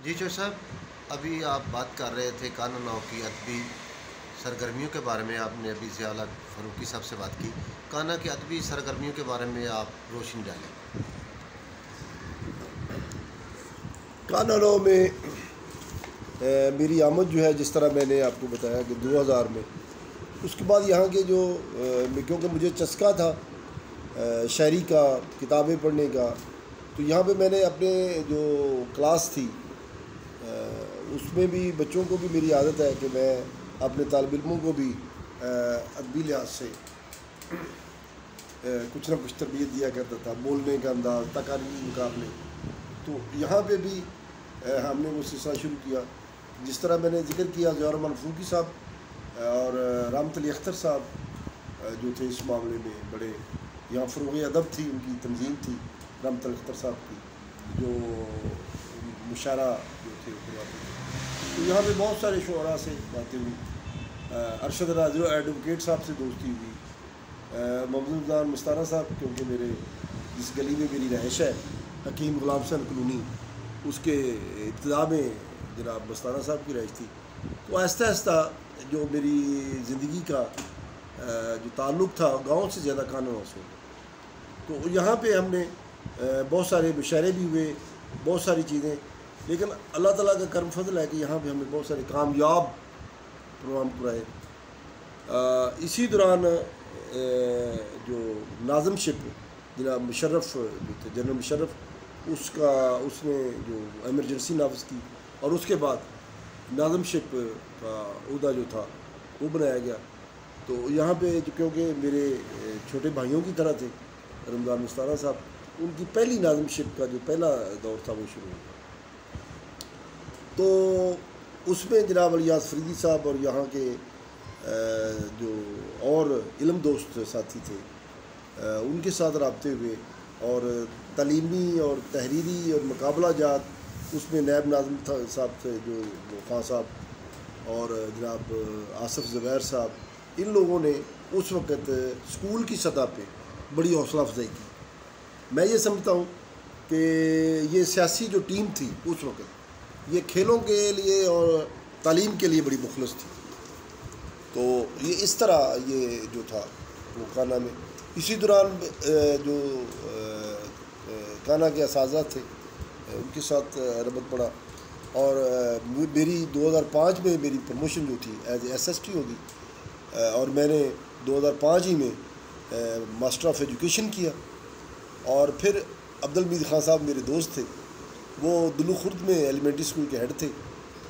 جی چور صاحب، ابھی آپ بات کر رہے تھے کانا نو کی ادبی سرگرمیوں کے بارے میں. آپ نے ابھی ضیاء الحق فاروقی صاحب سے بات کی. کانا کی ادبی سرگرمیوں کے بارے میں آپ روشنی ڈالیں. کانا نو میں میری آمد جو ہے، جس طرح میں نے آپ کو بتایا کہ 2000 میں، اس کے بعد یہاں کے جو کیونکہ مجھے چسکا تھا شاعری کا، کتابیں پڑھنے کا، تو یہاں پہ میں نے اپنے جو کلاس تھی اس میں بھی بچوں کو بھی میری عادت ہے کہ میں اپنے طالب علموں کو بھی ادبی لحاظ سے کچھ نہ کچھ تربیت دیا کرتا تھا، بولنے کا انداز، تقریری مقابلے. تو یہاں پہ بھی ہم نے وہ سلسلہ شروع کیا. جس طرح میں نے ذکر کیا ضیاء الرحمن فاروقی صاحب اور رحمت علی اختر صاحب جو تھے اس معاملے میں بڑے، یہاں فروغ ادب تھی، ان کی تنظیم تھی رحمت علی اختر صاحب کی، جو مشاعرہ جو تھے کرواتے تھے. تو یہاں پہ بہت سارے شعراء سے باتیں ہوئی. ارشد راضی ایڈوکیٹ صاحب سے دوستی ہوئی. محمد رمضان مستانہ صاحب، کیونکہ میرے جس گلی میں میری رہائش ہے حکیم غلام حسین کلونی، اس کے ابتدا میں جناب مستانہ صاحب کی رہائش تھی. تو آہستہ آہستہ جو میری زندگی کا جو تعلق تھا گاؤں سے زیادہ کانا نو سے. تو یہاں پہ ہم نے بہت سارے مشاعرے بھی ہوئے، بہت ساری چیزیں، لیکن اللہ تعالیٰ کا کرم فضل ہے کہ یہاں پہ ہم نے بہت سارے کامیاب پروگرام کرائے. اسی دوران جو ناظم شپ جناب مشرف جو تھے، جنرل مشرف، اس نے جو ایمرجنسی نافذ کی، اور اس کے بعد ناظم شپ کا عہدہ جو تھا وہ بنایا گیا. تو یہاں پہ کیونکہ میرے چھوٹے بھائیوں کی طرح تھے رمضان مستانہ صاحب، ان کی پہلی ناظم شپ کا جو پہلا دور تھا وہ شروع ہوا. تو اس میں جناب الیاس فریدی صاحب اور یہاں کے جو اور علم دوست ساتھی تھے ان کے ساتھ رابطے ہوئے، اور تعلیمی اور تحریری اور مقابلہ جات اس میں نیب ناظم صاحب تھے جو خان صاحب، اور جناب آصف زبیر صاحب. ان لوگوں نے اس وقت اسکول کی سطح پہ بڑی حوصلہ افزائی کی. میں یہ سمجھتا ہوں کہ یہ سیاسی جو ٹیم تھی اس وقت، یہ کھیلوں کے لیے اور تعلیم کے لیے بڑی مخلص تھی. تو یہ اس طرح یہ جو تھا وہ کانا میں. اسی دوران جو کانا کے اساتذہ تھے ان کے ساتھ ربط پڑا، اور میری 2005 میں میری پروموشن جو تھی as A S S T ہوگی، اور میں نے 2005 ہی میں ماسٹر آف ایجوکیشن کیا. اور پھر عبد الحمید خان صاحب میرے دوست تھے، وہ دلو خرد میں ایلیمنٹری اسکول کے ہیڈ تھے.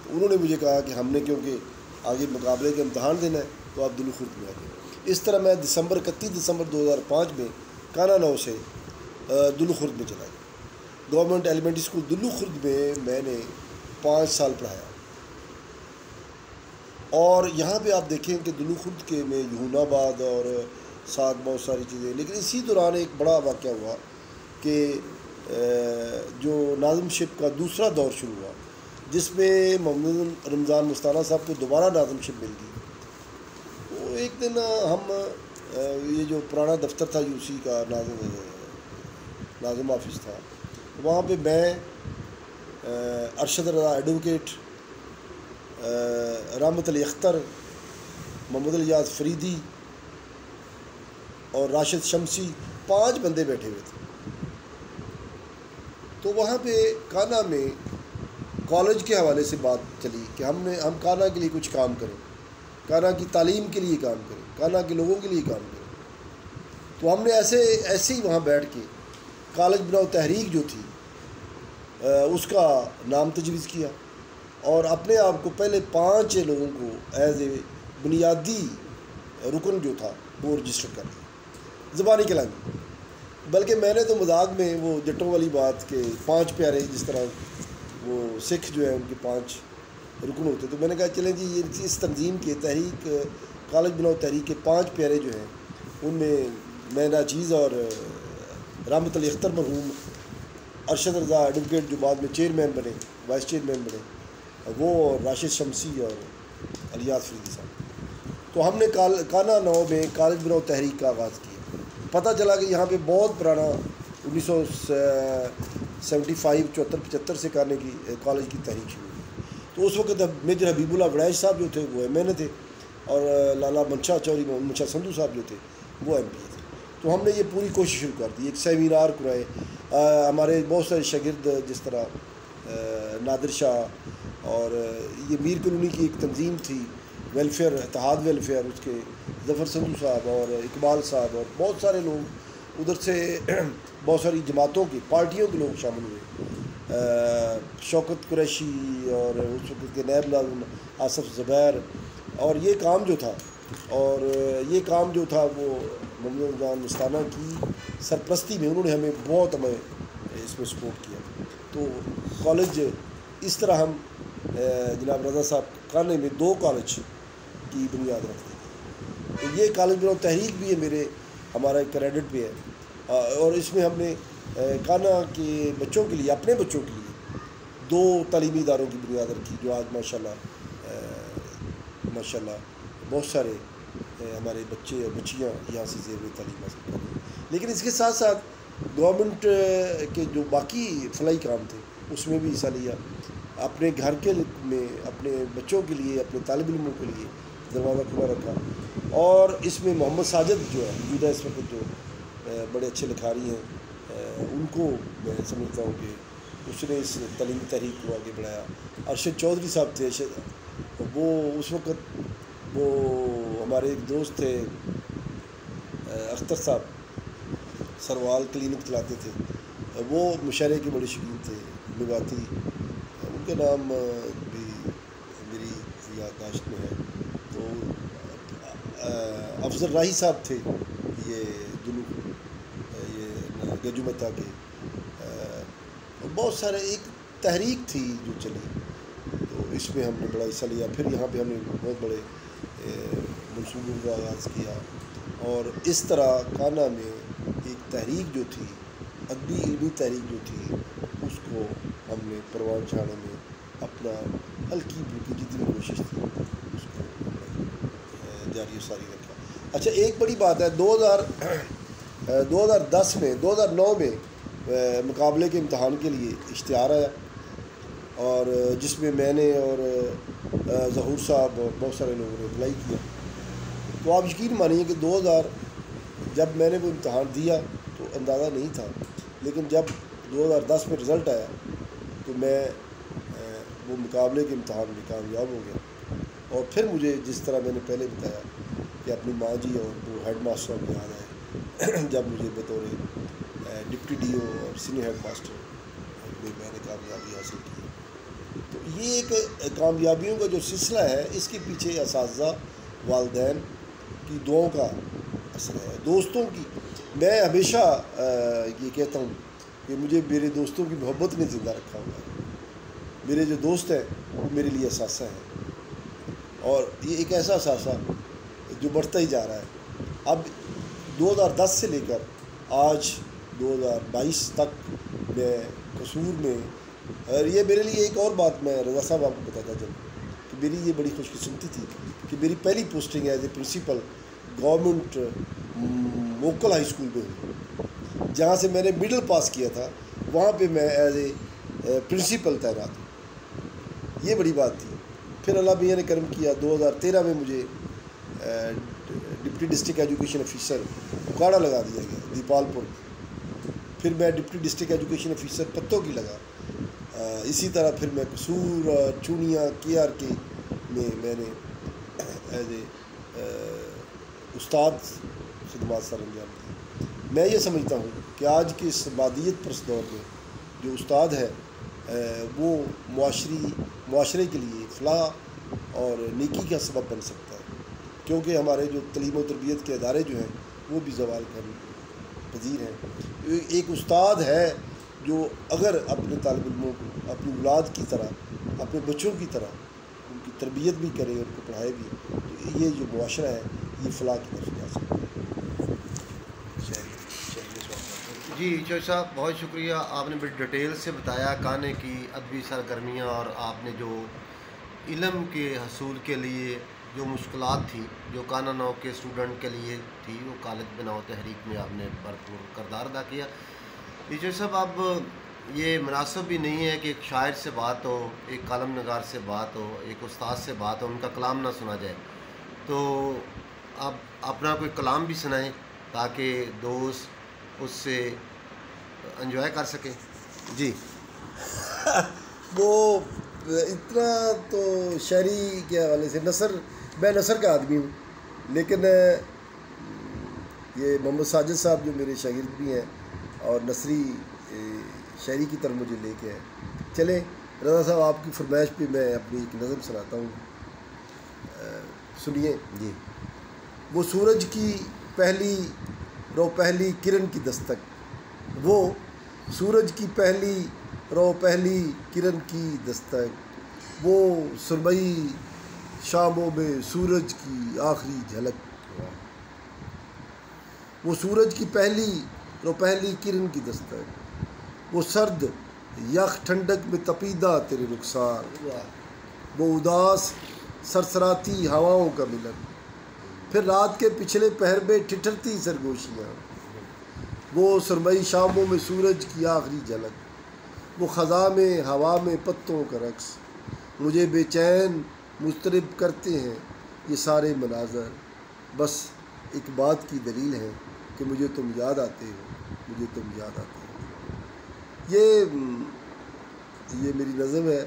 انہوں نے مجھے کہا کہ ہم نے کیونکہ آگے مقابلے کا امتحان دینا ہے تو آپ دلو خرد میں آ گئے. اس طرح میں 31 دسمبر 2005 میں کانا نو سے دلو خرد میں چلا گیا. گورنمنٹ ایلیمنٹری اسکول دلو خرد میں نے 5 سال پڑھایا. اور یہاں پہ آپ دیکھیں کہ دلو خرد کے میں یہون آباد اور ساتھ بہت ساری چیزیں. لیکن اسی دوران ایک بڑا واقعہ ہوا کہ جو ناظم شپ کا دوسرا دور شروع ہوا، جس میں محمد رمضان مستانہ صاحب کو دوبارہ ناظم شپ مل گئی. تو ایک دن ہم یہ جو پرانا دفتر تھا یو سی کا، ناظم آفس تھا، وہاں پہ میں، ارشد رضا ایڈوکیٹ، رحمت علی اختر، محمد الیاس فریدی اور راشد شمسی، 5 بندے بیٹھے ہوئے تھے. تو وہاں پہ کانا میں کالج کے حوالے سے بات چلی کہ ہم کانا کے لیے کچھ کام کریں، کانا کی تعلیم کے لیے کام کریں، کانا کے لوگوں کے لیے کام کریں. تو ہم نے ایسے ہی وہاں بیٹھ کے کالج بناؤ تحریک جو تھی اس کا نام تجویز کیا، اور اپنے آپ کو پہلے 5 لوگوں کو ایز اے بنیادی رکن جو تھا وہ رجسٹر کر دیا زبانی کلام. بلکہ میں نے تو مذاق میں وہ جٹوں والی بات کہ 5 پیارے، جس طرح وہ سکھ جو ہیں ان کے 5 رکن ہوتے، تو میں نے کہا چلیں جی یہ اس تنظیم کے تحریک کالج بناؤ تحریک کے 5 پیارے جو ہیں، ان میں ناچیز اور رحمت علی اختر مرحوم، ارشد رضا ایڈوکیٹ جو بعد میں چیئرمین بنے، وائس چیئرمین بنے، وہ راشد شمسی اور الیاس فریدی صاحب. تو ہم نے کانا نو میں کالج بناؤ تحریک کا آغاز کیا. پتہ چلا کہ یہاں پہ بہت پرانا 75 74 75 سے کانے کی کالج کی تحریک شروع ہوئی. تو اس وقت میجر حبیب اللہ وڑائش صاحب جو تھے وہ ایم این اے تھے, اور لالا منشا چوری منشا سندھو صاحب جو تھے وہ ایم پی اے تھے. تو ہم نے یہ پوری کوشش شروع کر دی, ایک سیمینار کرائے. ہمارے بہت سارے شاگرد جس طرح نادر شاہ, اور یہ میر کالونی کی ایک تنظیم تھی ویلفیئر, اتحاد ویلفیئر, اس کے ظفر سندھو صاحب اور اقبال صاحب اور بہت سارے لوگ ادھر سے, بہت ساری جماعتوں کے پارٹیوں کے لوگ شامل ہوئے. شوکت قریشی اور اس وقت کے نیب لازم آصف زبیر, اور یہ کام جو تھا وہ محمد جان مستانہ کی سرپرستی میں انہوں نے ہمیں اس میں سپورٹ کیا. تو کالج اس طرح ہم جناب رضا صاحب کانے میں 2 کالج کی بنیاد رکھتے ہیں. تو یہ کالج بناؤ تحریک بھی ہے ہمارا ایک کریڈٹ بھی ہے, اور اس میں ہم نے کانا کے بچوں کے لیے, اپنے بچوں کے لیے 2 تعلیمی اداروں کی بنیاد رکھی, جو آج ماشاءاللہ بہت سارے ہمارے بچے اور بچیاں یہاں سے زیر تعلیم حاصل کر رہے ہیں. لیکن اس کے ساتھ ساتھ گورنمنٹ کے جو باقی فلاحی کام تھے اس میں بھی حصہ لیا. اپنے گھر میں اپنے بچوں کے لیے, اپنے طالب علموں کے لیے دروازہ کھلا رکھا. اور اس میں محمد ساجد جو ہے موجودہ اس وقت جو بڑے اچھے لکھاری ہیں, ان کو میں سمجھتا ہوں کہ اس نے اس تعلیمی تحریک کو آگے بڑھایا. ارشد چودھری صاحب تھے, وہ اس وقت وہ ہمارے ایک دوست تھے اختر صاحب, سروال کلینک چلاتے تھے, وہ مشاعرے کے بڑے شوقین تھے, لغاتی, ان کا نام بھی میری یادداشت میں ہے. تو افضل راہی صاحب تھے, یہ گجومتا کے, بہت سارے, ایک تحریک تھی جو چلی. تو اس میں ہم نے بڑا حصہ لیا. پھر یہاں پہ ہم نے بہت بڑے منصوبوں کا آغاز کیا, اور اس طرح کانا میں ایک تحریک جو تھی, ادبی علمی تحریک جو تھی, اس کو ہم نے پروان چڑھانے میں اپنا ہلکی پھلکی جتنی کوشش تھی اس کو جاری و ساری رکھا. اچھا, ایک بڑی بات ہے, 2009 میں مقابلے کے امتحان کے لیے اشتہار آیا, اور جس میں میں نے اور ظہور صاحب اور بہت سارے لوگوں نے اپلائی کیا. تو آپ یقین مانیے کہ 2000 جب میں نے وہ امتحان دیا تو اندازہ نہیں تھا, لیکن جب 2010 میں رزلٹ آیا تو میں وہ مقابلے کے امتحان میں کامیاب ہو گیا. اور پھر مجھے جس طرح میں نے پہلے بتایا کہ اپنی ماں جی اور وہ ہیڈ ماسٹر کو یاد آئے جب مجھے بطور ڈپٹی ڈی او اور سینئر ہیڈ ماسٹر میں نے کامیابی حاصل کی. تو یہ ایک کامیابیوں کا جو سلسلہ ہے, اس کے پیچھے اساتذہ, والدین کی دعاؤں کا اثر ہے, دوستوں کی. میں ہمیشہ یہ کہتا ہوں کہ مجھے میرے دوستوں کی محبت نے زندہ رکھا ہوا ہے. میرے جو دوست ہیں وہ میرے لیے اثاثہ ہیں, اور یہ ایک ایسا اثاثہ جو بڑھتا ہی جا رہا ہے. اب 2010 سے لے کر آج 2022 تک میں قصور میں, اور یہ میرے لیے ایک اور بات میں رضا صاحب آپ کو بتاتا چلوں کہ میری یہ بڑی خوش قسمتی تھی کہ میری پہلی posting as a principal government Mokal high school میں ہوئی, جہاں سے میں نے مڈل پاس کیا تھا, وہاں پہ میں ایز اے پرنسپل تعینات ہوں. یہ بڑی بات تھی. پھر اللہ میاں نے کرم کیا, 2013 میں مجھے deputy district education officer Okara لگا دیا گیا دیپال پور. پھر میں ڈپٹی ڈسٹرکٹ ایجوکیشن آفیسر پتوں کی لگا. اسی طرح پھر میں قصور, چونیا, کے آر کے میں نے ایز اے استاد خدمات سر انجام دی. میں یہ سمجھتا ہوں کہ آج کے اس مادیت پرست دور میں جو استاد ہے وہ معاشرے کے لیے فلاح اور نیکی کا سبب بن سکتا ہے, کیونکہ ہمارے جو تعلیم و تربیت کے ادارے جو ہیں وہ بھی زوال کرنے پذیر ہیں. ایک استاد ہے جو اگر اپنے طالب علموں کو اپنی اولاد کی طرح, اپنے بچوں کی طرح ان کی تربیت بھی کرے, ان کو پڑھائے بھی, تو یہ جو معاشرہ ہے یہ فلاح کی طرف جا سکتا ہے. جی چوہدری صاحب, بہت شکریہ. آپ نے بڑی ڈیٹیل سے بتایا کانے کی ادبی سرگرمیاں, اور آپ نے جو علم کے حصول کے لیے جو مشکلات تھی جو کانا نو کے اسٹوڈنٹ کے لیے تھی, وہ کالج بناؤ تحریک میں آپ نے بھرپور کردار ادا کیا. چوہدری صاحب, اب یہ مناسب بھی نہیں ہے کہ ایک شاعر سے بات ہو، ایک کالم نگار سے بات ہو، ایک استاد سے بات ہو، ان کا کلام نہ سنا جائے. تو آپ اپنا کوئی کلام بھی سنائیں تاکہ دوست اس سے انجوائے کر سکیں. جی. وہ اتنا تو شاعری کے حوالے سے میں نثر کا آدمی ہوں، لیکن یہ محمد ساجد صاحب جو میرے شاگرد بھی ہیں اور نثری شاعری کی طرف مجھے لے کے ہیں. چلیں رضا صاحب، آپ کی فرمائش پہ میں اپنی ایک نظم سناتا ہوں، سنیے. جی. وہ سورج کی پہلی کرن کی دستک، وہ سورج کی پہلی کرن کی دستک، وہ سرمئی شاموں میں سورج کی آخری جھلک. وہ سورج کی پہلی کرن کی دستک، وہ سرد یخ ٹھنڈک میں تپیدہ تیرے رخسار، وہ اداس سرسراتی ہواؤں کا ملن، پھر رات کے پچھلے پہر میں ٹھٹھرتی سرگوشیاں، وہ سرمئی شاموں میں سورج کی آخری جھلک، وہ خزاں میں ہوا میں پتوں کا رقص. مجھے بے چین مضطرب کرتے ہیں یہ سارے مناظر، بس ایک بات کی دلیل ہے کہ مجھے تم یاد آتے ہو. یہ میری نظم ہے.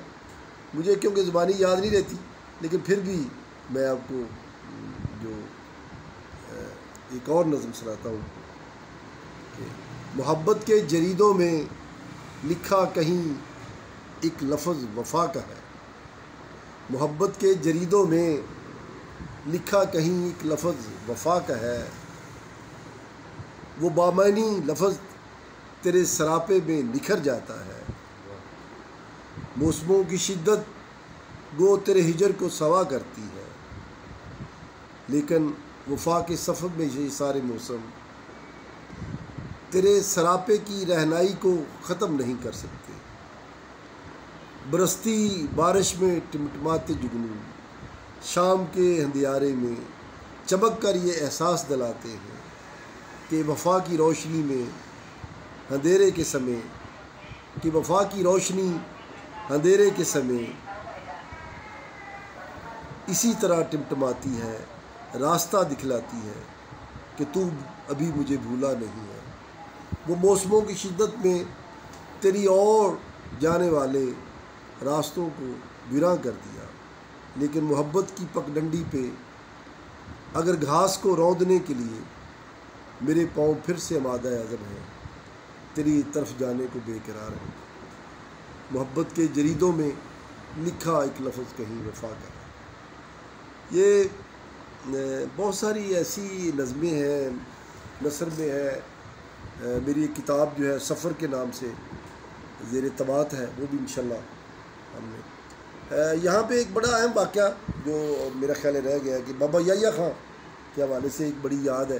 مجھے کیونکہ زبانی یاد نہیں رہتی، لیکن پھر بھی میں آپ کو جو ایک اور نظم سناتا ہوں کہ محبت کے جریدوں میں لکھا کہیں ایک لفظ وفا کا ہے. محبت کے جریدوں میں لکھا کہیں ایک لفظ وفا کا ہے، وہ بامعنی لفظ تیرے سراپے میں نکھر جاتا ہے. موسموں کی شدت گو تیرے ہجر کو سوا کرتی ہے، لیکن وفا کے سفر میں یہ سارے موسم تیرے سراپے کی رہنائی کو ختم نہیں کر سکتے. برستی بارش میں ٹمٹماتے جگنو شام کے اندھیارے میں چمک کر یہ احساس دلاتے ہیں کہ وفا کی روشنی اندھیرے کے سمے اسی طرح ٹمٹماتی ہے، راستہ دکھلاتی ہے کہ تو ابھی مجھے بھولا نہیں ہے. وہ موسموں کی شدت میں تیری اور جانے والے راستوں کو ویراں کر دیا، لیکن محبت کی پگڈنڈی پہ اگر گھاس کو روندنے کے لیے میرے پاؤں پھر سے آمادہ عزم ہیں، تیری طرف جانے کو بے قرار ہے. محبت کے جریدوں میں لکھا ایک لفظ کہیں وفا کا ہے. یہ بہت ساری ایسی نظمیں ہیں، نثر میں ہے. میری ایک کتاب جو ہے سفر کے نام سے زیر طباعت ہے، وہ بھی انشاءاللہ ہم نے یہاں پہ ایک بڑا اہم واقعہ جو میرا خیال رہ گیا کہ بابا یحییٰ خان کے حوالے سے ایک بڑی یاد ہے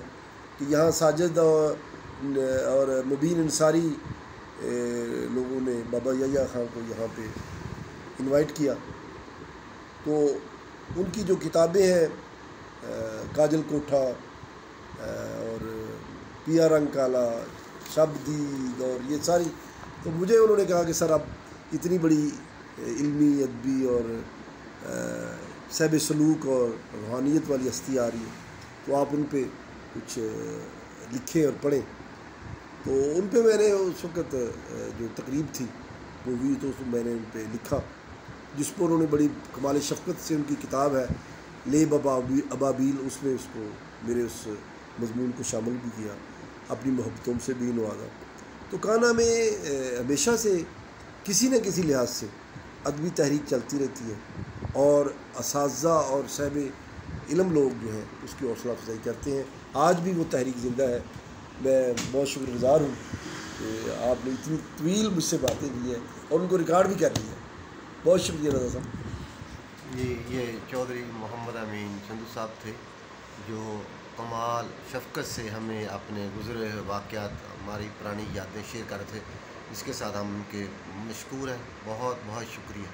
کہ یہاں ساجد اور مبین انصاری لوگوں نے بابا یحییٰ خان کو یہاں پہ انوائٹ کیا. تو ان کی جو کتابیں ہیں کاجل کوٹھا اور پیا رنگ کالا، شب دید اور یہ ساری، تو مجھے انہوں نے کہا کہ سر آپ اتنی بڑی علمی ادبی اور صحب سلوک اور روحانیت والی ہستی آ رہی ہے، تو آپ ان پہ کچھ لکھیں اور پڑھیں. تو ان پہ میں نے اس وقت جو تقریب تھی وہ ہوئی، تو میں نے ان پہ لکھا، جس پر انہوں نے بڑی کمال شفقت سے ان کی کتاب ہے لیب ابابیل، اس میں اس کو میرے اس مضمون کو شامل بھی کیا، اپنی محبتوں سے بھی نوازا. تو کانا میں ہمیشہ سے کسی نہ کسی لحاظ سے ادبی تحریک چلتی رہتی ہے، اور اساتذہ اور صاحب علم لوگ جو ہیں اس کی حوصلہ افزائی کرتے ہیں. آج بھی وہ تحریک زندہ ہے. میں بہت شکر گزار ہوں کہ آپ نے اتنی طویل مجھ سے باتیں کی ہیں اور ان کو ریکارڈ بھی کر دیا. بہت شکریہ رضا صاحب. جی، یہ چودھری محمد امین چندو صاحب تھے جو کمال شفقت سے ہمیں اپنے گزرے ہوئے واقعات، ہماری پرانی یادیں شیئر کر رہے تھے. اس کے ساتھ ہم ان کے مشکور ہیں. بہت بہت شکریہ.